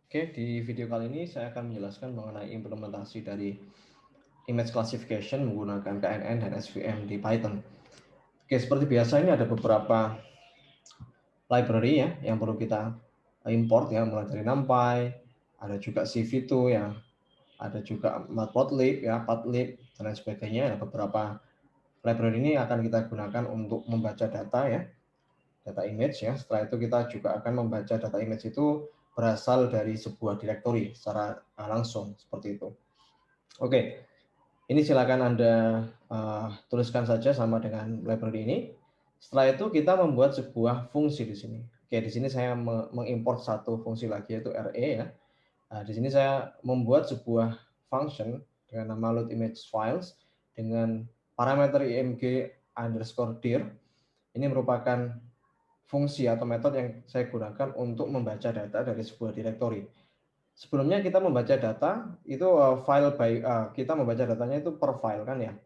Oke, di video kali ini saya akan menjelaskan mengenai implementasi dari image classification menggunakan KNN dan SVM di Python. Oke, seperti biasa ini ada beberapa library ya yang perlu kita import ya, mulai dari NumPy, ada juga CV2 ya, ada juga Matplotlib ya, Padlib dan lain sebagainya. Ada beberapa library ini akan kita gunakan untuk membaca data ya, data image ya. Setelah itu kita juga akan membaca data image itu berasal dari sebuah directory secara langsung seperti itu. Oke, ini silakan Anda tuliskan saja sama dengan library ini. Setelah itu kita membuat sebuah fungsi di sini. Oke, di sini saya mengimport satu fungsi lagi yaitu RE ya. Nah, di sini saya membuat sebuah function dengan nama load image files dengan parameter img_dir. Ini merupakan fungsi atau metode yang saya gunakan untuk membaca data dari sebuah directory. Sebelumnya kita membaca data itu file by kita membaca datanya itu per file kan ya.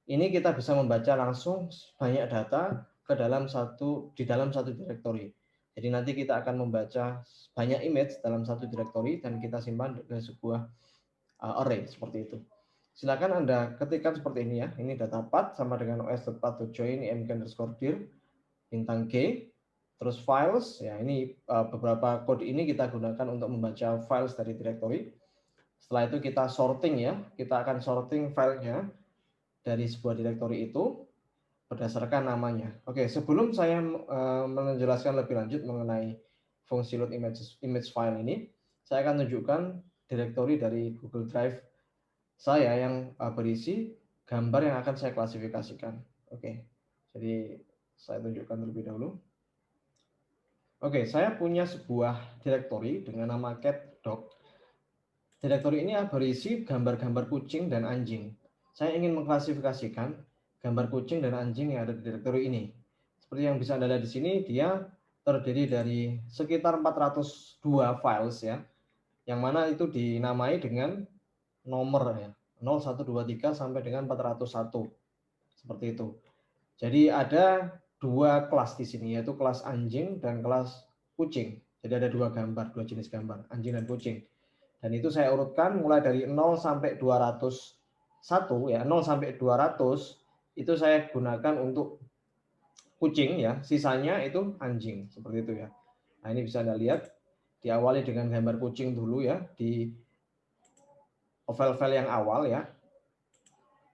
Ini kita bisa membaca langsung banyak data di dalam satu directory. Jadi nanti kita akan membaca banyak image dalam satu directory dan kita simpan ke sebuah array seperti itu. Silakan Anda ketikkan seperti ini ya. Ini datapath sama dengan os.path.join img_dir bintang G. Terus files, ya ini beberapa kode ini kita gunakan untuk membaca files dari directory. Setelah itu kita sorting ya, kita akan sorting filenya dari sebuah directory itu berdasarkan namanya. Oke, sebelum saya menjelaskan lebih lanjut mengenai fungsi load image file ini, saya akan tunjukkan directory dari Google Drive saya yang berisi gambar yang akan saya klasifikasikan. Oke, jadi saya tunjukkan terlebih dahulu. Oke, saya punya sebuah directory dengan nama cat.dog. Directory ini berisi gambar-gambar kucing dan anjing. Saya ingin mengklasifikasikan gambar kucing dan anjing yang ada di directory ini. Seperti yang bisa Anda lihat di sini, dia terdiri dari sekitar 402 files ya, yang mana itu dinamai dengan nomor ya, 0, 1, 2, 3 sampai dengan 401. Seperti itu. Jadi ada dua kelas di sini, yaitu kelas anjing dan kelas kucing. Jadi ada dua jenis gambar, anjing dan kucing. Dan itu saya urutkan mulai dari 0 sampai 201 ya, 0 sampai 200 itu saya gunakan untuk kucing ya, sisanya itu anjing, seperti itu ya. Nah, ini bisa Anda lihat diawali dengan gambar kucing dulu ya di file-file yang awal ya.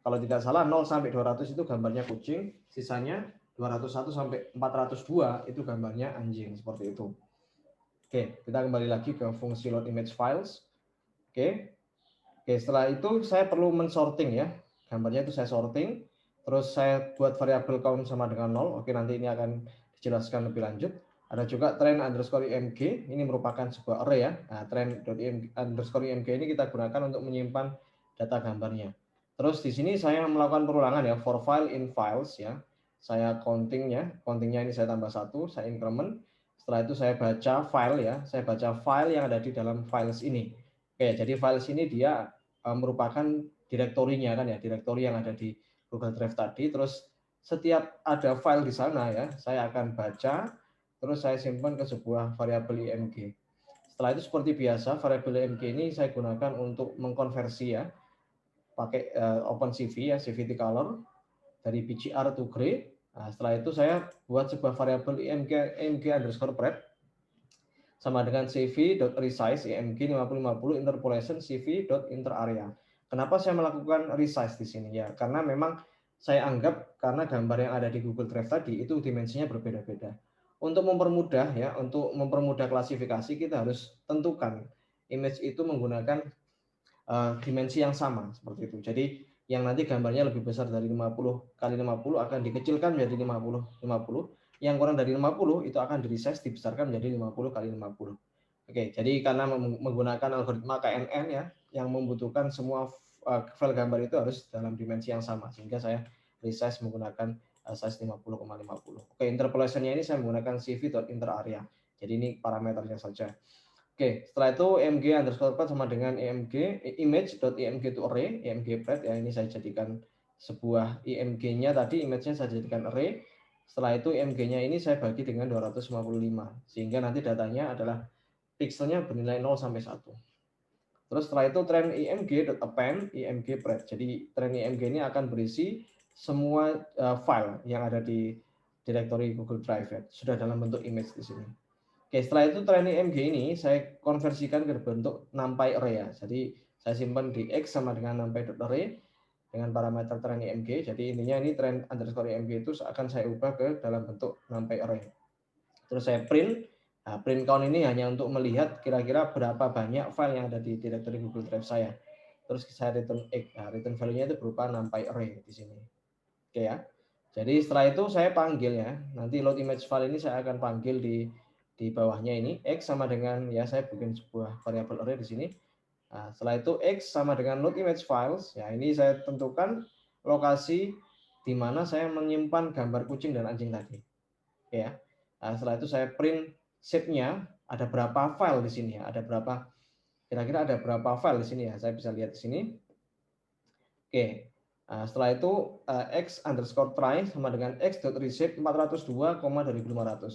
Kalau tidak salah 0 sampai 200 itu gambarnya kucing, sisanya 201 sampai 402 itu gambarnya anjing, seperti itu. Oke, kita kembali lagi ke fungsi load image files. Oke. Oke, setelah itu saya perlu mensorting ya. Gambarnya itu saya sorting, terus saya buat variabel count sama dengan 0. Oke, nanti ini akan dijelaskan lebih lanjut. Ada juga trend_img, ini merupakan sebuah array ya. Nah, trend_img ini kita gunakan untuk menyimpan data gambarnya. Terus di sini saya melakukan perulangan ya, for file in files ya. Saya countingnya ini saya tambah 1, saya increment. Setelah itu saya baca file ya, saya baca file yang ada di dalam files ini. Oke, jadi files ini dia merupakan direktorinya kan ya, direktori yang ada di Google Drive tadi. Terus setiap ada file di sana ya, saya akan baca, terus saya simpan ke sebuah variabel img. Setelah itu seperti biasa, variabel img ini saya gunakan untuk mengkonversi ya, pakai OpenCV ya, CVT color dari BGR to gray. Nah, setelah itu saya buat sebuah variabel img_pred sama dengan cv.resize img 5050 interpolation cv.interarea. Kenapa saya melakukan resize di sini ya? Karena memang saya anggap karena gambar yang ada di Google Drive tadi itu dimensinya berbeda-beda. Untuk mempermudah klasifikasi kita harus tentukan image itu menggunakan dimensi yang sama seperti itu. Jadi yang nanti gambarnya lebih besar dari 50 kali 50 akan dikecilkan menjadi 50 yang kurang dari 50 itu akan di-resize dibesarkan menjadi 50 kali 50. Oke, jadi karena menggunakan algoritma KNN ya yang membutuhkan semua file gambar itu harus dalam dimensi yang sama sehingga saya resize menggunakan size 50,50. Oke, interpolationnya ini saya menggunakan cv.interarea. Jadi ini parameternya saja. Oke, setelah itu img_pred sama dengan image.img to array, img_pred ya, ini saya jadikan sebuah img-nya tadi, image-nya saya jadikan array. Setelah itu img-nya ini saya bagi dengan 255 sehingga nanti datanya adalah pixelnya bernilai 0 sampai 1. Terus setelah itu trend img.append img.pred. Jadi trend img ini akan berisi semua file yang ada di directory Google Drive ya, sudah dalam bentuk image di sini. Oke, setelah itu trend img ini saya konversikan ke bentuk numpy array ya. Jadi saya simpan di x sama dengan numpy.array dengan parameter trend img. Jadi intinya ini trend underscore img itu akan saya ubah ke dalam bentuk numpy array. Terus saya print. Nah, print count ini hanya untuk melihat kira-kira berapa banyak file yang ada di directory Google Drive saya. Terus saya return x. Nah, return value-nya itu berupa numpy array di sini. Oke ya. Jadi setelah itu saya panggil ya. Nanti load image file ini saya akan panggil di bawahnya ini x sama dengan ya saya bikin sebuah variabel array di sini. Nah, setelah itu x sama dengan load image files. Ya, ini saya tentukan lokasi di mana saya menyimpan gambar kucing dan anjing tadi. Oke ya. Nah, setelah itu saya print shape-nya ada berapa file di sini ya. Ada berapa kira-kira ada berapa file di sini ya. Saya bisa lihat di sini. Oke. Nah, setelah itu x underscore try sama dengan x.reshape 402,2500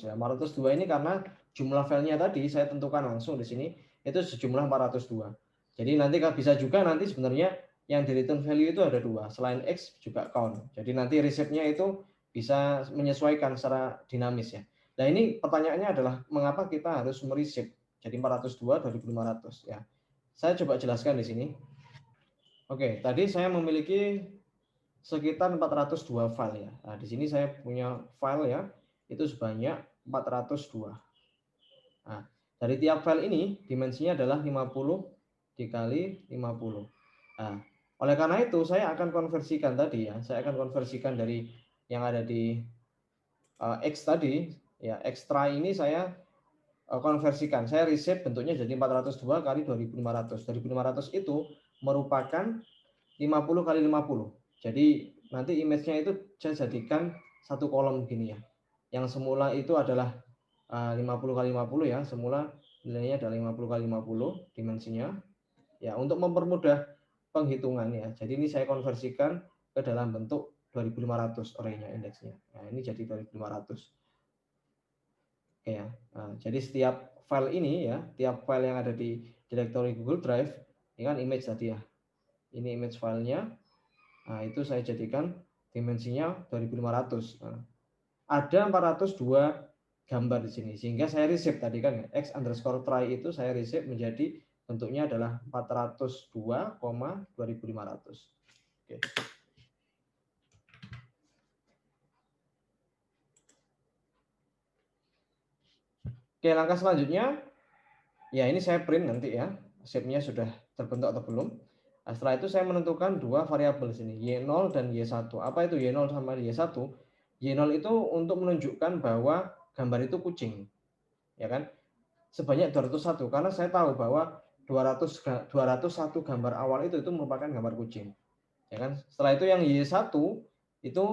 ya. 402 ini karena jumlah filenya tadi saya tentukan langsung di sini itu sejumlah 402. Jadi nanti bisa juga nanti sebenarnya yang di return value itu ada dua, selain x juga count. Jadi nanti reshape-nya itu bisa menyesuaikan secara dinamis ya. Nah ini pertanyaannya adalah mengapa kita harus mereshape jadi 402 dari 500 ya. Saya coba jelaskan di sini. Oke, tadi saya memiliki sekitar 402 file ya. Nah, di sini saya punya file ya, itu sebanyak 402. Nah, dari tiap file ini dimensinya adalah 50 dikali 50. Nah, oleh karena itu saya akan konversikan tadi ya, saya akan konversikan dari yang ada di X tadi ya, X try ini saya konversikan. Saya reshape bentuknya jadi 402 kali 2500. 2500 itu merupakan 50 kali 50. Jadi nanti image-nya itu saya jadikan satu kolom gini ya. Yang semula itu adalah 50 kali 50 ya. Semula nilainya adalah 50 kali 50 dimensinya. Ya, untuk mempermudah penghitungan ya. Jadi ini saya konversikan ke dalam bentuk 2500 array-nya indeksnya. Nah, ini jadi 2500. Oke ya. Nah, jadi setiap file ini ya, tiap file yang ada di directory Google Drive, ini kan image tadi ya. Ini image filenya. Nah, itu saya jadikan dimensinya 2500. Nah, ada 402 gambar di sini. Sehingga saya reshape tadi kan ya, x underscore try itu saya reshape menjadi bentuknya adalah 402,2500. Oke. Oke, langkah selanjutnya ya ini saya print nanti ya. Shape-nya sudah terbentuk atau belum. Nah, setelah itu saya menentukan dua variabel di sini, Y0 dan Y1. Apa itu Y0 sama Y1? Y0 itu untuk menunjukkan bahwa gambar itu kucing. Ya kan? Sebanyak 201 karena saya tahu bahwa 201 gambar awal itu merupakan gambar kucing. Ya kan? Setelah itu yang Y1 itu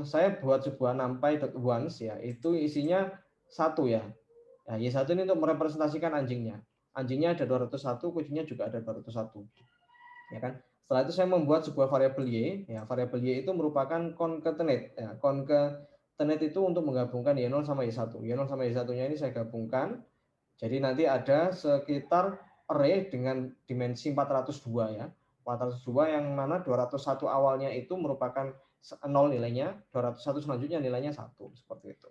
saya buat sebuah numpy.once ya, itu isinya 1 ya. Nah, Y1 ini untuk merepresentasikan anjingnya. Anjingnya ada 201, kucingnya juga ada 201. Ya kan? Setelah itu saya membuat sebuah variabel Y, ya, variabel Y itu merupakan concatenate. Ya, concatenate itu untuk menggabungkan Y0 sama Y1. Y0 sama Y1-nya ini saya gabungkan. Jadi nanti ada sekitar array dengan dimensi 402 ya. 402 yang mana 201 awalnya itu merupakan 0 nilainya, 201 selanjutnya nilainya 1, seperti itu.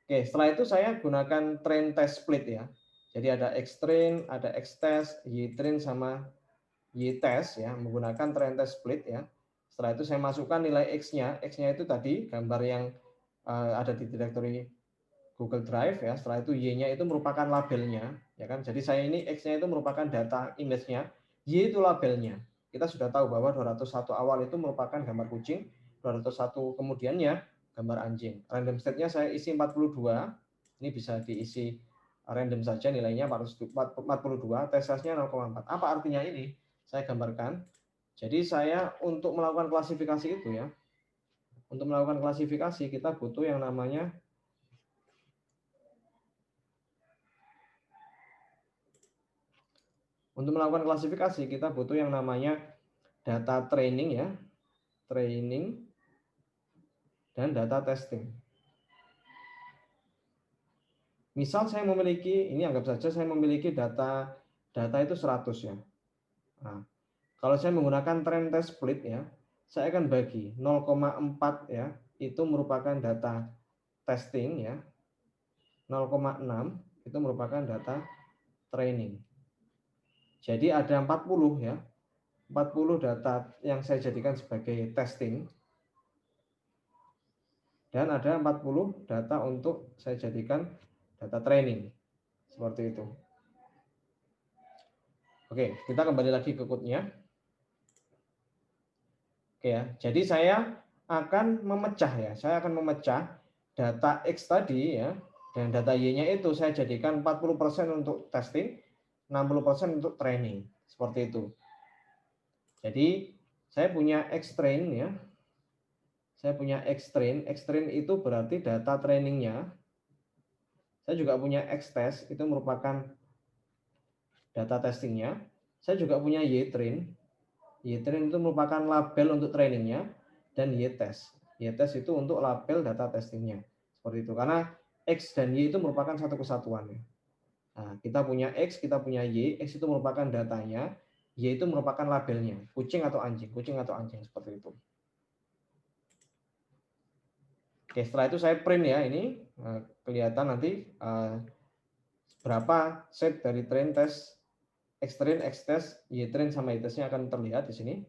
Oke, setelah itu saya gunakan train test split ya. Jadi ada xtrain, ada xtest, ytrain sama ytest ya, menggunakan train test split ya. Setelah itu saya masukkan nilai x-nya. X-nya itu tadi gambar yang ada di directory Google Drive ya. Setelah itu y-nya itu merupakan labelnya ya kan. Jadi saya ini x-nya itu merupakan data image-nya, y itu labelnya. Kita sudah tahu bahwa 201 awal itu merupakan gambar kucing, 201 kemudiannya gambar anjing. Random state-nya saya isi 42. Ini bisa diisi random saja nilainya 42, test size-nya 0,4. Apa artinya ini? Saya gambarkan. Jadi saya untuk melakukan klasifikasi itu ya. Untuk melakukan klasifikasi kita butuh yang namanya Untuk melakukan klasifikasi kita butuh yang namanya data training ya, training dan data testing. Misal saya memiliki, ini anggap saja saya memiliki data itu 100 ya. Nah, kalau saya menggunakan trend test split ya, saya akan bagi 0,4 ya, itu merupakan data testing ya. 0,6 itu merupakan data training. Jadi ada 40 ya. 40 data yang saya jadikan sebagai testing dan ada 40 data untuk saya jadikan data training. Seperti itu. Oke, kita kembali lagi ke code-nya. Oke ya. Jadi saya akan memecah ya. Saya akan memecah data X tadi ya dan data Y-nya itu saya jadikan 40% untuk testing, 60% untuk training. Seperti itu. Jadi saya punya X train ya. Saya punya X train. X train itu berarti data trainingnya. Saya juga punya X test, itu merupakan data testingnya. Saya juga punya Y train. Y train itu merupakan label untuk trainingnya. Dan Y test. Y test itu untuk label data testingnya. Seperti itu. Karena X dan Y itu merupakan satu kesatuan. Nah, kita punya X, kita punya Y. X itu merupakan datanya. Y itu merupakan labelnya. Kucing atau anjing. Kucing atau anjing. Seperti itu. Oke, setelah itu saya print ya ini kelihatan nanti berapa set dari train test, X train, X test, Y train sama Y testnya akan terlihat di sini.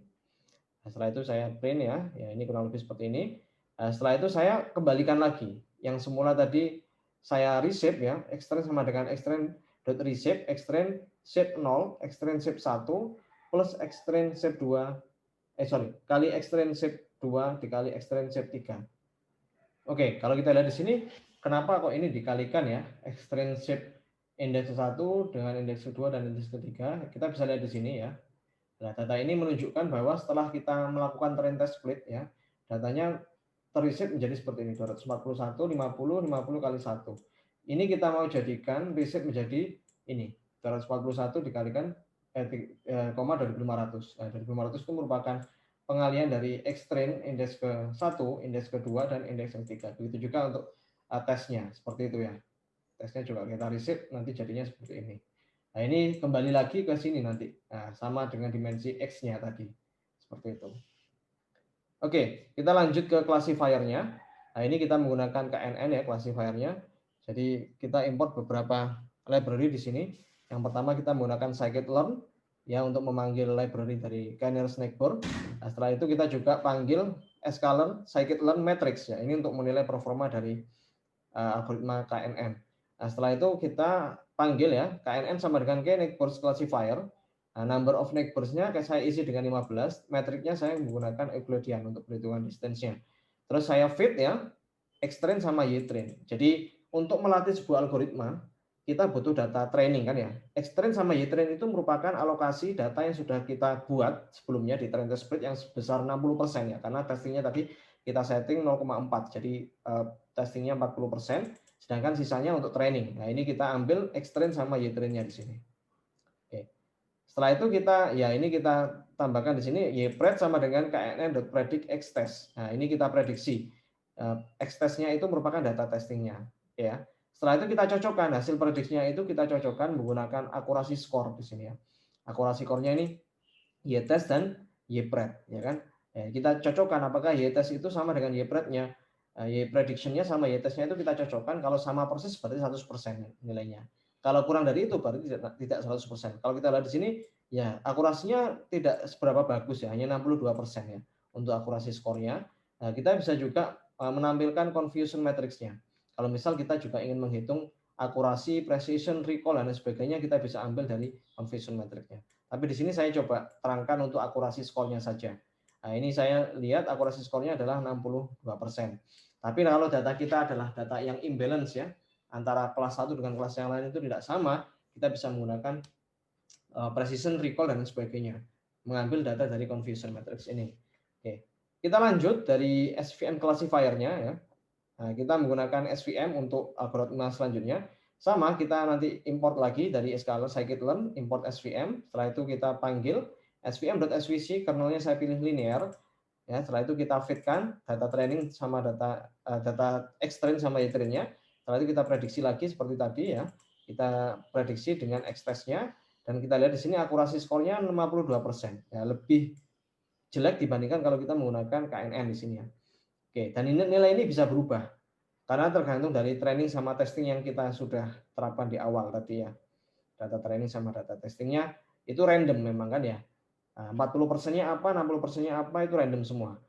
Nah, setelah itu saya print ya, ini kurang lebih seperti ini. Nah, setelah itu saya kembalikan lagi yang semula tadi saya reshape ya, X train sama dengan X train dot reshape, X train shape 0, X train shape 1 plus X train shape 2 kali X train shape 2 dikali X train shape 3. Oke, kalau kita lihat di sini, kenapa kok ini dikalikan ya, extrinsic indeks 1 dengan indeks kedua dan indeks ketiga, kita bisa lihat di sini ya. Nah, data ini menunjukkan bahwa setelah kita melakukan trend test split ya, datanya terreset menjadi seperti ini, 241, 50, 50 kali 1. Ini kita mau jadikan reset menjadi ini, 241 dikalikan koma 2500. Nah, 2500 itu merupakan pengalian dari X train indeks ke-1, indeks kedua dan indeks ketiga. Begitu juga untuk tesnya, seperti itu ya. Tesnya coba kita reset nanti jadinya seperti ini. Nah, ini kembali lagi ke sini nanti. Nah, sama dengan dimensi X-nya tadi. Seperti itu. Oke, kita lanjut ke classifier-nya. Nah, ini kita menggunakan KNN ya, classifier-nya. Jadi, kita import beberapa library di sini. Yang pertama kita menggunakan scikit-learn ya untuk memanggil library dari kernel snakebird. Nah, setelah itu kita juga panggil sklearn scikit-learn matrix ya. Ini untuk menilai performa dari algoritma KNN. Nah, setelah itu kita panggil ya, KNN sama dengan kneighbors classifier. Nah, number of neighbors-nya saya isi dengan 15, metriknya saya menggunakan Euclidean untuk perhitungan distance-nya. Terus saya fit ya, X-train sama Y-train. Jadi untuk melatih sebuah algoritma, kita butuh data training kan ya. X-train sama Y-train itu merupakan alokasi data yang sudah kita buat sebelumnya di train test split yang sebesar 60% ya, karena testingnya tadi kita setting 0,4, jadi testingnya 40%, sedangkan sisanya untuk training. Nah, ini kita ambil X-train sama Y-train-nya di sini. Oke. Setelah itu kita tambahkan di sini YPRED sama dengan knn.predict xtest. Nah, ini kita prediksi. Xtest-nya itu merupakan data testingnya, ya. Setelah itu kita cocokkan hasil prediksinya itu kita cocokkan menggunakan akurasi skor di sini ya. Akurasi skornya ini Y-test dan Y-pred, ya kan? Ya, kita cocokkan apakah Y-test itu sama dengan Y-prednya. Y-prediction-nya sama Y-test-nya itu kita cocokkan, kalau sama persis berarti 100% nilainya. Kalau kurang dari itu berarti tidak 100%. Kalau kita lihat di sini ya akurasinya tidak seberapa bagus ya, hanya 62% ya untuk akurasi skornya. Nah, kita bisa juga menampilkan confusion matrix-nya. Kalau misal kita juga ingin menghitung akurasi, precision, recall dan sebagainya, kita bisa ambil dari confusion matrix-nya. Tapi di sini saya coba terangkan untuk akurasi skornya saja. Nah, ini saya lihat akurasi skornya adalah 62%. Tapi kalau data kita adalah data yang imbalance ya, antara kelas 1 dengan kelas yang lain itu tidak sama, kita bisa menggunakan precision, recall, dan sebagainya. Mengambil data dari confusion matrix ini. Oke. Kita lanjut dari SVM classifier-nya ya. Nah, kita menggunakan SVM untuk algoritma selanjutnya. Sama, kita nanti import lagi dari sklearn scikit-learn, import SVM. Setelah itu kita panggil svm.svc, kernelnya saya pilih linear. Ya, setelah itu kita fitkan data training sama data X-train sama Y-train-nya. Setelah itu kita prediksi lagi seperti tadi ya. Kita prediksi dengan X-test-nya dan kita lihat di sini akurasi skornya 52%. Ya, lebih jelek dibandingkan kalau kita menggunakan KNN di sini ya. Oke, dan ini nilai ini bisa berubah karena tergantung dari training sama testing yang kita sudah terapkan di awal tadi ya. Data training sama data testingnya itu random memang kan ya. 40%-nya apa, 60%-nya apa itu random semua.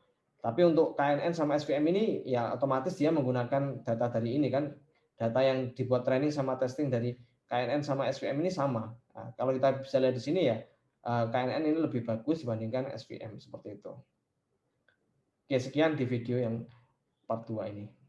Tapi untuk KNN sama SVM ini ya otomatis dia menggunakan data dari ini kan, data yang dibuat training sama testing dari KNN sama SVM ini sama. Nah, kalau kita bisa lihat di sini ya, KNN ini lebih bagus dibandingkan SVM seperti itu. Oke, sekian di video yang part 2 ini.